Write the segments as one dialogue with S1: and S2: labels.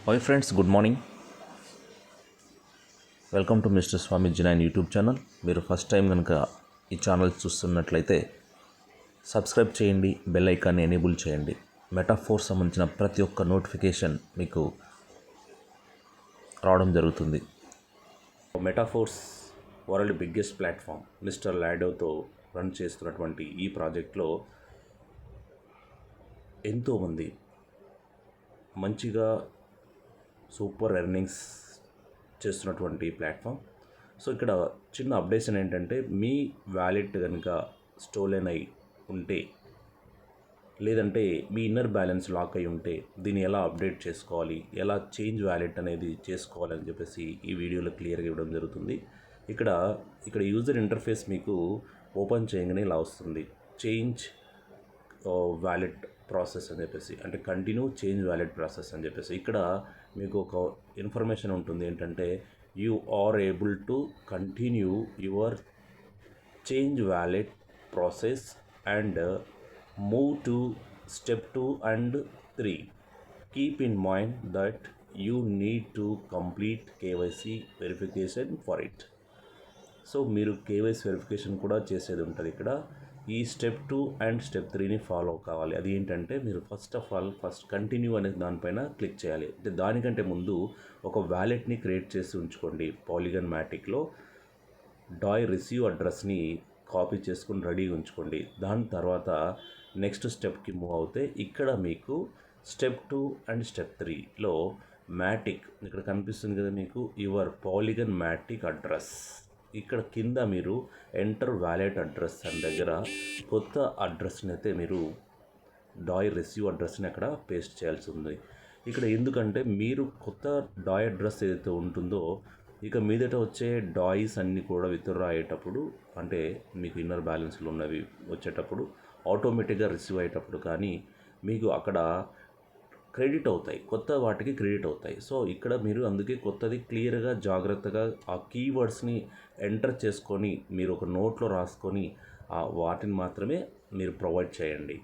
S1: Hi friends, good morning. Welcome to mister Swamy G9 YouTube channel. మీరు first time కనుక ఈ channel చూస్తున్నట్లయితే subscribe చేయండి, బెల్ ఐకాన్ని ఎనేబుల్ చేయండి. మెటాఫోర్ సంబంధించిన ప్రతి ఒక్క నోటిఫికేషన్ మీకు రావడం జరుగుతుంది. Metaforce world biggest platform mister లాడోతో రన్ చేస్తున్నటువంటి ఈ ప్రాజెక్ట్లో ఎంతోమంది మంచిగా సూపర్ ఎర్నింగ్స్ చేస్తున్నటువంటి ప్లాట్ఫామ్. సో ఇక్కడ చిన్న అప్డేషన్ ఏంటంటే, మీ వ్యాలెట్ కనుక స్టోలెన్ అయి ఉంటే, లేదంటే మీ ఇన్నర్ బ్యాలెన్స్ లాక్ అయి ఉంటే దీన్ని ఎలా అప్డేట్ చేసుకోవాలి, ఎలా చేంజ్ వ్యాలెట్ అనేది చేసుకోవాలని చెప్పేసి ఈ వీడియోలో క్లియర్గా ఇవ్వడం జరుగుతుంది. ఇక్కడ యూజర్ ఇంటర్ఫేస్ మీకు ఓపెన్ చేయగానే ఇలా వస్తుంది, చేంజ్ వ్యాలెట్ ప్రాసెస్ అని చెప్పేసి, అంటే కంటిన్యూ చేంజ్ వ్యాలెట్ ప్రాసెస్ అని చెప్పేసి. ఇక్కడ మీకు ఒక ఇన్ఫర్మేషన్ ఉంటుంది ఏంటంటే, you are able to continue your change wallet process and move to step 2 and 3. Keep in mind that you need to complete KYC verification for it. So మీరు KYC verification కూడా చేసేది ఉంటుంది ఇక్కడ. ఈ స్టెప్ 2 and స్టెప్ 3ని follow కావాలి. అది ఏంటంటే, మీరు ఫస్ట్ కంటిన్యూ అనే దానిపైన క్లిక్ చేయాలి. అంటే దానికంటే ముందు ఒక వ్యాలెట్ని క్రియేట్ చేసి ఉంచుకోండి. పాలిగన్ మ్యాటిక్లో డాయ్ రిసీవ్ అడ్రస్ని కాపీ చేసుకుని రెడీగా ఉంచుకోండి. దాని తర్వాత నెక్స్ట్ స్టెప్కి మూవ్ అవుతే ఇక్కడ మీకు స్టెప్ 2 and స్టెప్ 3లో మ్యాటిక్ ఇక్కడ కనిపిస్తుంది కదా మీకు, యువర్ పాలిగన్ మ్యాటిక్ అడ్రస్. ఇక్కడ కింద మీరు ఎంటర్ వ్యాలెట్ అడ్రస్ అని దగ్గర కొత్త అడ్రస్ని అయితే మీరు డాయ్ రిసీవ్ అడ్రస్ని అక్కడ పేస్ట్ చేయాల్సి ఉంది. ఇక్కడ ఎందుకంటే, మీరు కొత్త డాయ్ అడ్రస్ ఏదైతే ఉంటుందో ఇక మీదట వచ్చే డాయిస్ అన్నీ కూడా విత్డ్రా అయ్యేటప్పుడు, అంటే మీకు ఇన్నర్ బ్యాలెన్స్లో ఉన్నవి వచ్చేటప్పుడు ఆటోమేటిక్గా రిసీవ్ అయ్యేటప్పుడు కానీ మీకు అక్కడ క్రెడిట్ అవుతాయి, కొత్త వాటికి క్రెడిట్ అవుతాయి. సో ఇక్కడ మీరు అందుకే కొత్తది క్లియర్గా జాగ్రత్తగా ఆ కీవర్డ్స్ని ఎంటర్ చేసుకొని మీరు ఒక నోట్లో రాసుకొని వాటిని మాత్రమే మీరు ప్రొవైడ్ చేయండి.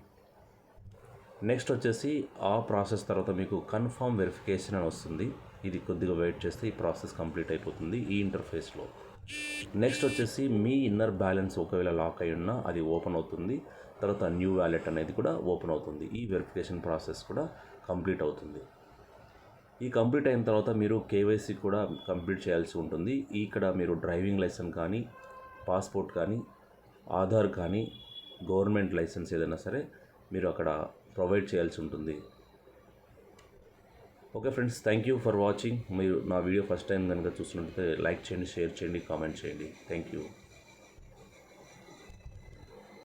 S1: నెక్స్ట్ వచ్చేసి ఆ ప్రాసెస్ తర్వాత మీకు కన్ఫర్మ్ వెరిఫికేషన్ అని వస్తుంది. ఇది కొద్దిగా వెయిట్ చేస్తే ఈ ప్రాసెస్ కంప్లీట్ అయిపోతుంది ఈ ఇంటర్ఫేస్లో. నెక్స్ట్ వచ్చేసి మీ ఇన్నర్ బ్యాలెన్స్ ఒకవేళ లాక్ అయి ఉన్నా అది ఓపెన్ అవుతుంది. తర్వాత న్యూ వ్యాలెట్ అనేది కూడా ఓపెన్ అవుతుంది. ఈ వెరిఫికేషన్ ప్రాసెస్ కూడా కంప్లీట్ అవుతుంది. ఈ కంప్లీట్ అయిన తర్వాత మీరు కేవైసీ కూడా కంప్లీట్ చేయాల్సి ఉంటుంది. ఇక్కడ మీరు డ్రైవింగ్ లైసెన్స్ కానీ, పాస్పోర్ట్ కానీ, ఆధార్ కానీ, గవర్నమెంట్ లైసెన్స్ ఏదైనా సరే మీరు అక్కడ ప్రొవైడ్ చేయాల్సి ఉంటుంది. Okay friends, thank you for watching. మీరు నా వీడియో ఫస్ట్ టైం కనుక చూసినట్లయితే లైక్ చేయండి, షేర్ చేయండి, కామెంట్ చేయండి. Thank you.